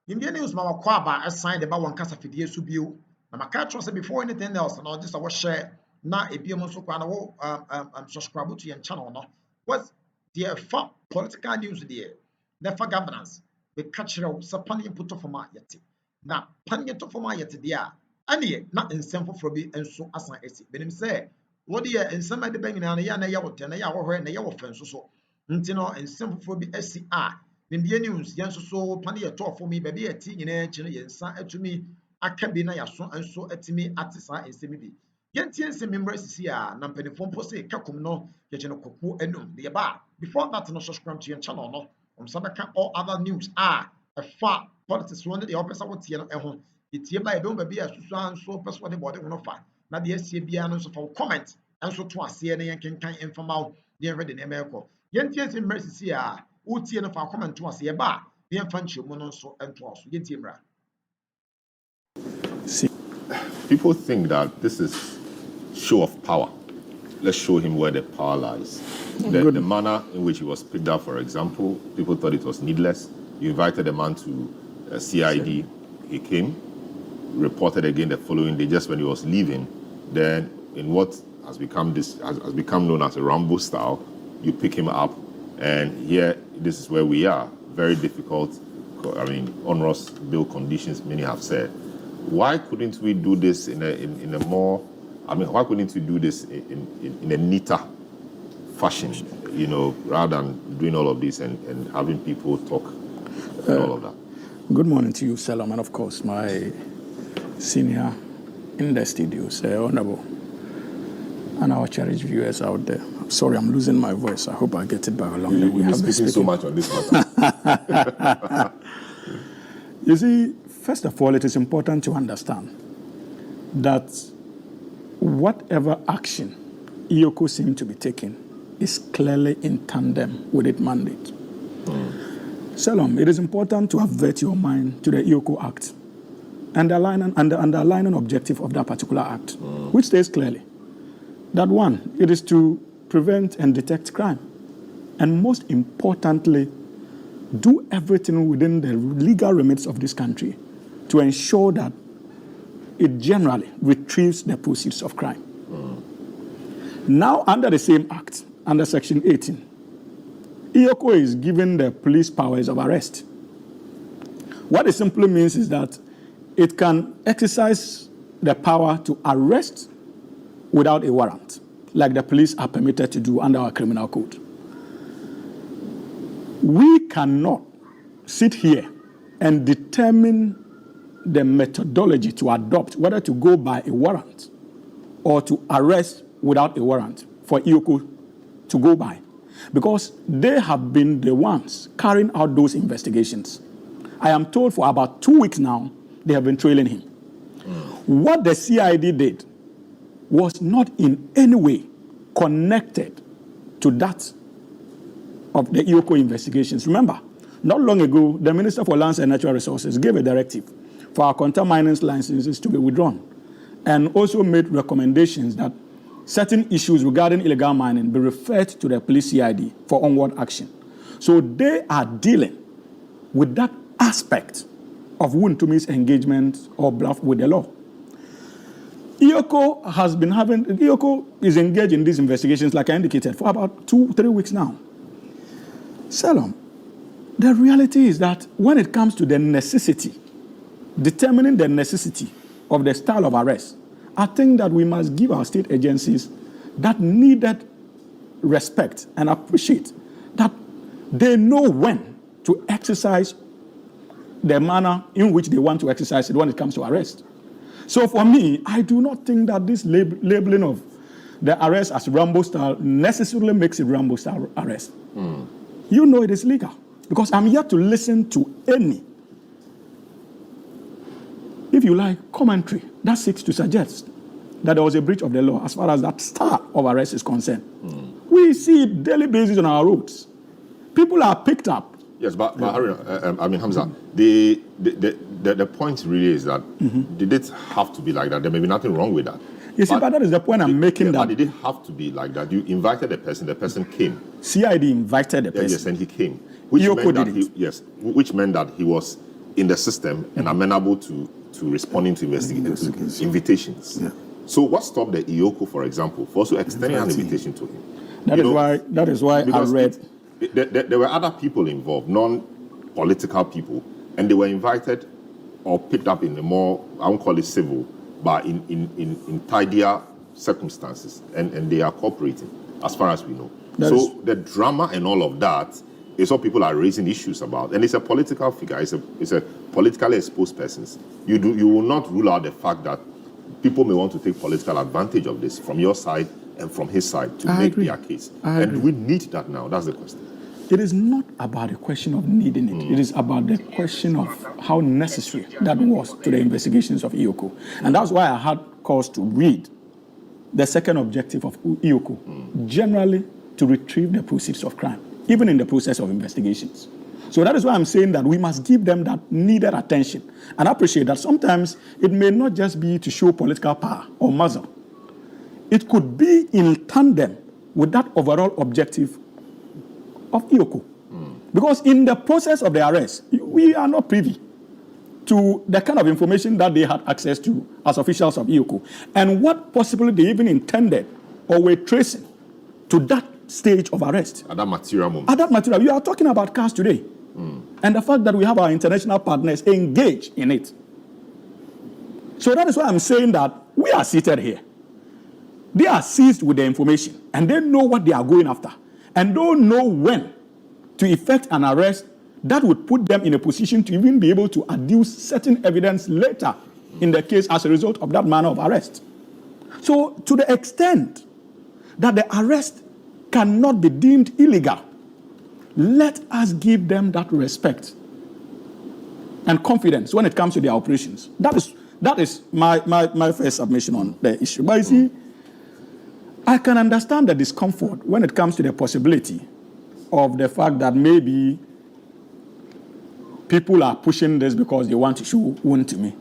Indian news ma wakɔ aba assign the ba wɔn kasa fidie so bio. Na maka trust before anything else na just our share na ebiem nso kwa na wo subscribe to your channel no. What's the political news there? Never governance. We catch you sa pani put of ma yet. Na pani to forma yet there. Ani na nsɛm foforɔ bi nso asan esi. Benim sɛ what the nsɛm ade bɛn na ya na ya wote na ya wɔhɔ na ya wɔfɛ nso so. Nti no nsɛm foforɔ bi asi a Indian news yan so pani yɛ tɔ for me baby ati nyina akyi no yɛ nsa atumi aka bi na yaso nso atimi ate saa nsɛm bi. Yɛntie nsɛm mmra sisi a na mpanimfoɔ mpo sɛ kakum no yɛgye no kokuo anum. The ba before that no subscribe to your channel no. Sabaka all other news ɛfa politics one the opposite what tie no ɛho. Etie ba ebe ba bia susu anso person de body no fa na de asie bia no so fa comment anso to ase ne yenkenkan informaw de ready na emeko yentie nsɛm mmra sisi a wotie no fa comment to ase ba de emfa nkyemu no so ento aso yentie mmra. See, people think that this is show of power. Let's show him where the power lies. The manner in which he was picked up, for example, people thought it was needless. You invited a man to CID. He came, reported again the following day, just when he was leaving. Then, in what has become known as a Rambo style, you pick him up, and here, this is where we are. Very difficult, onerous bail conditions, many have said. Why couldn't we do this in a more, why couldn't we do this in a neater fashion, rather than doing all of this and having people talk and all of that? Good morning to you, Selam, and of course, my senior in the studio, Honorable, and our cherished viewers out there. I'm sorry, I'm losing my voice. I hope I get it back along. We have been speaking so much on this matter. You see, first of all, it is important to understand that whatever action IOCO seems to be taking is clearly in tandem with its mandate. Selam, it is important to avert your mind to the IOCO Act and the underlying objective of that particular act, which states clearly that one, it is to prevent and detect crime, and most importantly, do everything within the legal limits of this country to ensure that it generally retrieves the proceeds of crime. Now, under the same act, under Section 18, IOCO is given the police powers of arrest. What it simply means is that it can exercise the power to arrest without a warrant, like the police are permitted to do under our criminal code. We cannot sit here and determine the methodology to adopt, whether to go by a warrant or to arrest without a warrant for IOCO to go by, because they have been the ones carrying out those investigations. I am told for about 2 weeks now, they have been trailing him. What the CID did was not in any way connected to that of the IOCO investigations. Remember, not long ago, the Minister for Lands and Natural Resources gave a directive for our contact mining licenses to be withdrawn, and also made recommendations that certain issues regarding illegal mining be referred to the police CID for onward action. So they are dealing with that aspect of Wontumi's engagement or bluff with the law. IOCO is engaged in these investigations, like I indicated, for about 2-3 weeks now. Selam, the reality is that when it comes to the necessity, determining the necessity of the style of arrest, I think that we must give our state agencies that needed respect and appreciate that they know when to exercise the manner in which they want to exercise it when it comes to arrest. So for me, I do not think that this labeling of the arrest as Rambo style necessarily makes it Rambo style arrest. You know it is legal, because I'm yet to listen to any, if you like, commentary that seeks to suggest that there was a breach of the law as far as that style of arrest is concerned. We see it daily basis on our roads. People are picked up. Yes, but Hamza, the point really is that did it have to be like that? There may be nothing wrong with that. You see, but that is the point I'm making. But did it have to be like that? You invited the person came. CID invited the person. Yes, and he came. Which meant that he was in the system and amenable to responding to invitations. Yeah. So what stopped the IOCO, for example, for also extending an invitation to him? That is why I read. There were other people involved, non-political people, and they were invited or picked up in a more, I won't call it civil, but in tidier circumstances, and they are cooperating, as far as we know. The drama and all of that is what people are raising issues about, and it's a political figure. It's a politically exposed person. You will not rule out the fact that people may want to take political advantage of this from your side and from his side to make their case. And do we need that now? That's the question. It is not about a question of needing it. It is about the question of how necessary that was to the investigations of IOCO. And that's why I had cause to read the second objective of IOCO, generally to retrieve the proceeds of crime, even in the process of investigations. So that is why I'm saying that we must give them that needed attention. And I appreciate that sometimes it may not just be to show political power or muscle. It could be in tandem with that overall objective of IOCO. Because in the process of the arrest, we are not privy to the kind of information that they had access to as officials of IOCO, and what possibly they even intended or were tracing to that stage of arrest. At that material moment. At that material. You are talking about cars today. And the fact that we have our international partners engaged in it. So that is why I'm saying that we are seated here. They are seized with the information, and they know what they are going after, and don't know when to effect an arrest that would put them in a position to even be able to adduce certain evidence later in the case as a result of that manner of arrest. So to the extent that the arrest cannot be deemed illegal, let us give them that respect and confidence when it comes to their operations. That is my first submission on the issue. But you see, I can understand the discomfort when it comes to the possibility of the fact that maybe people are pushing this because they want to show Wontumi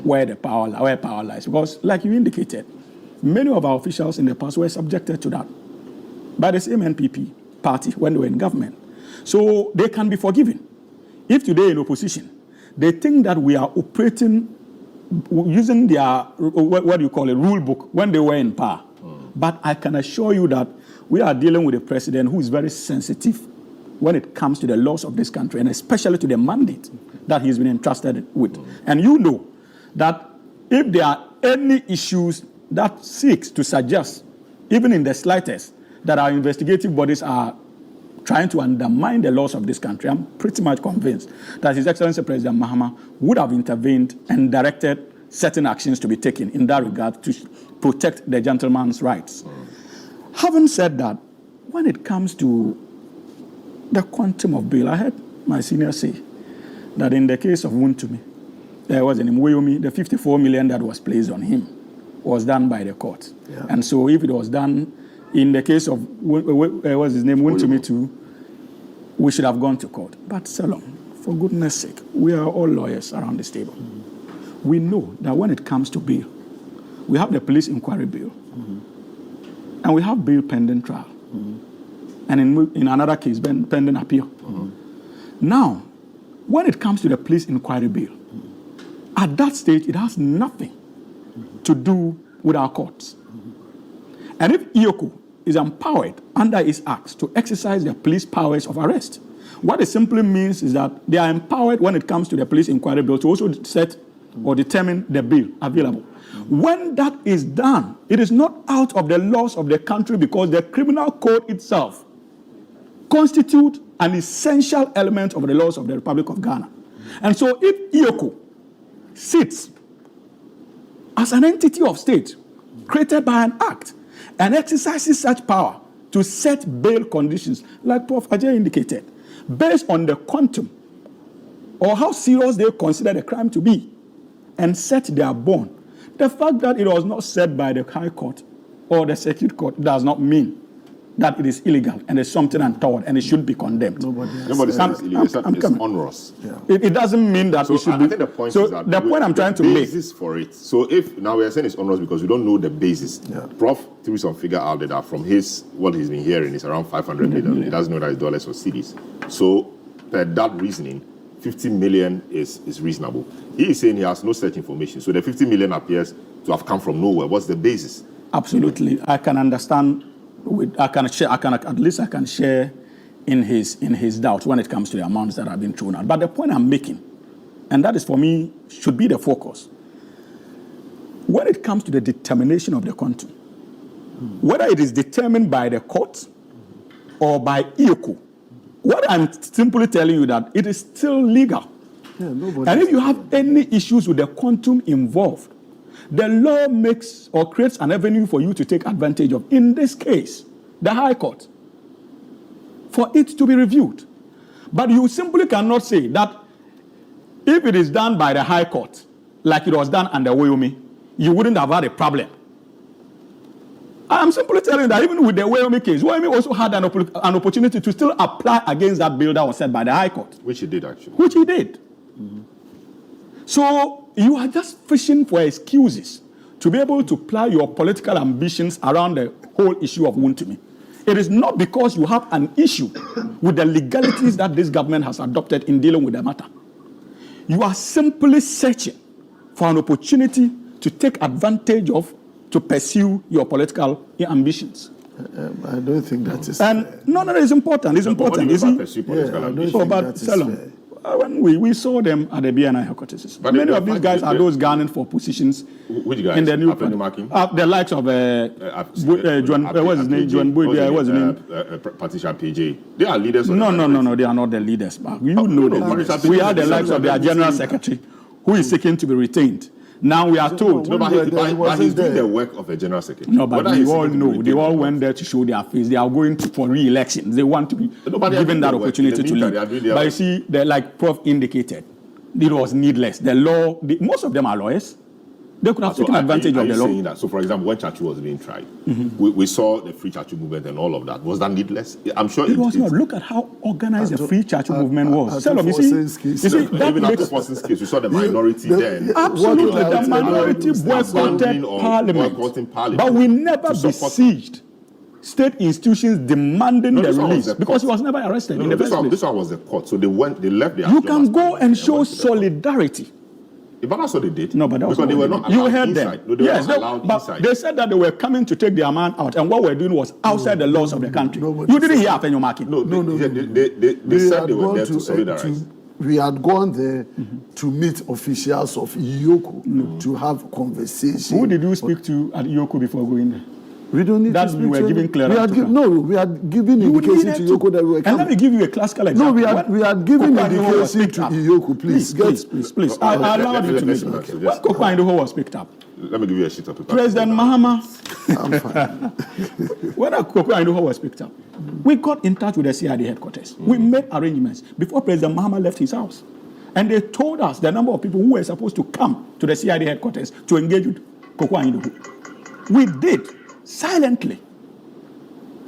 where power lies. Because, like you indicated, many of our officials in the past were subjected to that by the same NPP party when they were in government. So they can be forgiven. If today in opposition, they think that we are operating using their, what do you call it, rule book when they were in power. But I can assure you that we are dealing with a president who is very sensitive when it comes to the laws of this country, and especially to the mandate that he's been entrusted with. And you know that if there are any issues that seeks to suggest, even in the slightest, that our investigative bodies are trying to undermine the laws of this country, I'm pretty much convinced that His Excellency President Mahama would have intervened and directed certain actions to be taken in that regard to protect the gentleman's rights. Having said that, when it comes to the quantum of bail, I heard my senior say that in the case of Wontumi, there was in Wontumi, the 54 million that was placed on him was done by the court. Yeah. And so if it was done in the case of, what's his name, Wontumi too, we should have gone to court. But Salom, for goodness sake, we are all lawyers around this table. We know that when it comes to bail, we have the police inquiry bail, and we have bail pending trial, and in another case, pending appeal. Now, when it comes to the police inquiry bail, at that stage, it has nothing to do with our courts. And if IOCO is empowered under its acts to exercise their police powers of arrest, what it simply means is that they are empowered when it comes to the police inquiry bill to also set or determine the bill available. When that is done, it is not out of the laws of the country, because the criminal code itself constitutes an essential element of the laws of the Republic of Ghana. And so if IOCO sits as an entity of state created by an act and exercises such power to set bail conditions, like Prof. Ajay indicated, based on the quantum or how serious they consider the crime to be, and set their bond, the fact that it was not set by the High Court or the Circuit Court does not mean that it is illegal and it's something untoward and it should be condemned. Nobody says it's illegal. It's onerous. Yeah. It doesn't mean that it should be. I think the point so is that the point I'm trying to make. Basis for it. So if now we are saying it's onerous because we don't know the basis. Yeah. Prof threw some figure out there that from what he's been hearing is around 500 million. He doesn't know that it's dollars or cedis. So per that reasoning, 50 million is reasonable. He is saying he has no such information. So the 50 million appears to have come from nowhere. What's the basis? Absolutely. I can understand. I can share in his doubts when it comes to the amounts that have been thrown out. But the point I'm making, and that is for me, should be the focus. When it comes to the determination of the quantum, whether it is determined by the court or by IOCO, what I'm simply telling you that it is still legal. Yeah, and if you have any issues with the quantum involved, the law makes or creates an avenue for you to take advantage of, in this case, the High Court, for it to be reviewed. But you simply cannot say that if it is done by the High Court, like it was done under Wontumi, you wouldn't have had a problem. I'm simply telling you that even with the Wontumi case, Wontumi also had an opportunity to still apply against that bill that was set by the High Court. Which he did, actually. Which he did. Mm-hmm. So you are just fishing for excuses to be able to ply your political ambitions around the whole issue of Wontumi. It is not because you have an issue with the legalities that this government has adopted in dealing with the matter. You are simply searching for an opportunity to take advantage of, to pursue your political ambitions. I don't think that is and fair. No, it's important. It's important. You pursue political ambitions. But Salom, when we saw them at the BNI headquarters, many of these guys are those gunning for positions. Which guys? In the new the likes of John, what's his name? John Boyd. What's his name? Patricia PJ. They are leaders. No, they are not the leaders. But you know them. We are the likes of their general secretary, who is seeking to be retained. Now we are told. No, but he's doing the work of a general secretary. No, but we all know. They all went there to show their face. They are going for re-election. They want to be given that opportunity to lead. But you see, like Prof indicated, it was needless. The law, most of them are lawyers. They could have taken advantage of the law. Saying that? So, for example, when Chachu was being tried, we saw the Free Chachu movement and all of that. Was that needless? I'm sure it was not. Look at how organized the Free Chachu movement was. Salom, you see, even after Forson's case, we saw the minority then. Absolutely, the minority boycotted Parliament. But we never besieged state institutions demanding the release because he was never arrested in the first place. This one was the court, so they left their. You can go and show solidarity. But that's what they did. No, but that was because they were not allowed inside. No, they were not allowed inside. They said that they were coming to take their man out, and what we're doing was outside the laws of the country. You didn't hear Afenyo Market. No. They said they were there to solidarize. We had gone there to meet officials of IOCO to have a conversation. Who did you speak to at IOCO before going there? We don't need that to speak we were giving clearance. We had given indication to IOCO that we were coming. And let me give you a classical example. No, we had given indication to IOCO. Please. I allowed you to make it. When Koko Indoho was picked up, let me give you a sheet of paper. President Mahama. I'm fine. When Koko Indoho was picked up, we got in touch with the CID headquarters. We made arrangements before President Mahama left his house. And they told us the number of people who were supposed to come to the CID headquarters to engage with Koko Indoho. We did. Silently.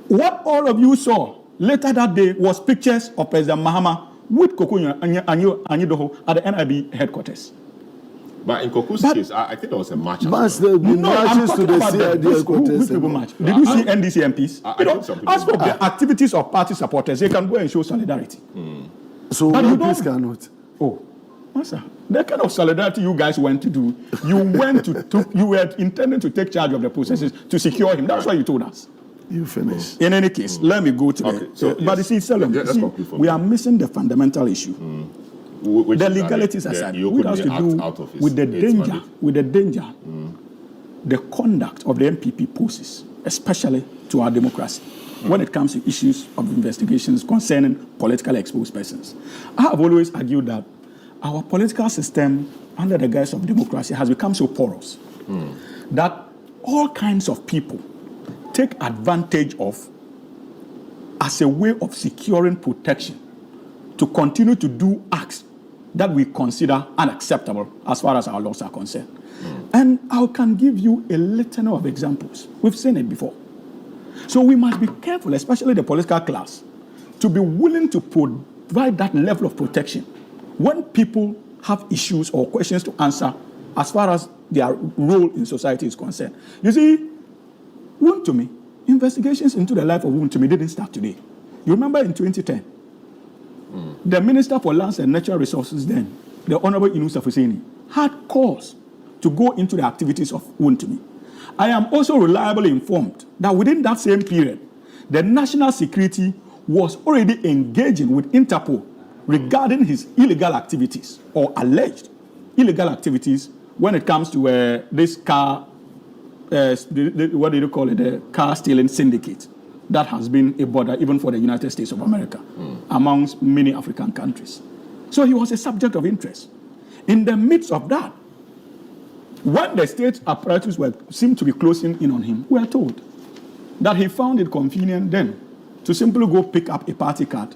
What all of you saw later that day was pictures of President Mahama with Koko Anyidoho at the NIB headquarters. But in Koku's case, I think there was a march. Marches to the CID headquarters. People march. Did you see NDC MPs? As for the activities of party supporters, they can go and show solidarity. So MPs cannot. Oh, Master, the kind of solidarity you guys went to do, you were intending to take charge of the processes to secure him. That's what you told us. You finish. In any case, let me go to but you see, Salom, we are missing the fundamental issue. The legalities aside, which has to do with the danger, the conduct of the MPP poses, especially to our democracy, when it comes to issues of investigations concerning politically exposed persons. I have always argued that our political system, under the guise of democracy, has become so porous that all kinds of people take advantage of as a way of securing protection to continue to do acts that we consider unacceptable as far as our laws are concerned. And I can give you a litany of examples. We've seen it before. So we must be careful, especially the political class, to be willing to provide that level of protection when people have issues or questions to answer as far as their role in society is concerned. You see, Wontumi, investigations into the life of Wontumi didn't start today. You remember in 2010, the Minister for Lands and Natural Resources then, the Honorable Inusa Fuseni, had cause to go into the activities of Wontumi. I am also reliably informed that within that same period, the national security was already engaging with Interpol regarding his illegal activities or alleged illegal activities when it comes to this car, what do you call it, the car stealing syndicate that has been a border even for the United States of America amongst many African countries. So he was a subject of interest. In the midst of that, when the state apparatus seemed to be closing in on him, we are told that he found it convenient then to simply go pick up a party card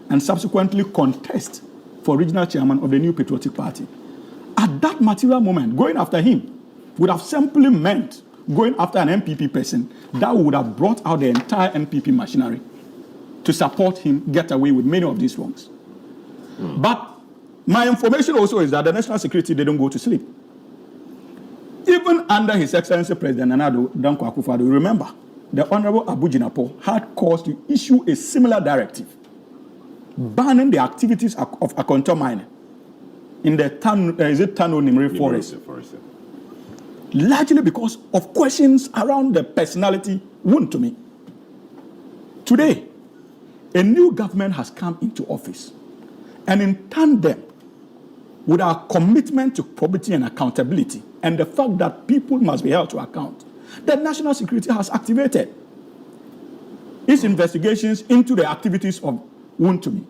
and subsequently contest for regional chairman of the New Patriotic Party. At that material moment, going after him would have simply meant going after an MPP person that would have brought out the entire MPP machinery to support him get away with many of these wrongs. But my information also is that the national security didn't go to sleep. Even under His Excellency President Nana Dankwa Akufo-Addo, remember, the Honorable Abu Jinapo had cause to issue a similar directive banning the activities of Akonto mining in the Tano Nimri forest. Largely because of questions around the personality Wontumi. Today, a new government has come into office, and in tandem with our commitment to probity and accountability and the fact that people must be held to account, the national security has activated its investigations into the activities of Wontumi.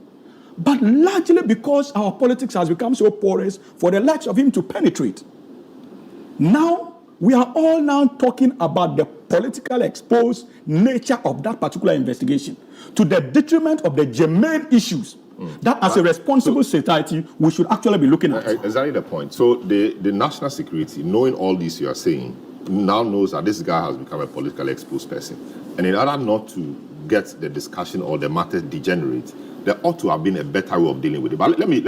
But largely because our politics has become so porous for the likes of him to penetrate. Now, we are all now talking about the political exposed nature of that particular investigation to the detriment of the germane issues that as a responsible society we should actually be looking at. Exactly the point. So the national security, knowing all this you are saying, now knows that this guy has become a politically exposed person. And in order not to get the discussion or the matter degenerate, there ought to have been a better way of dealing with it. But let me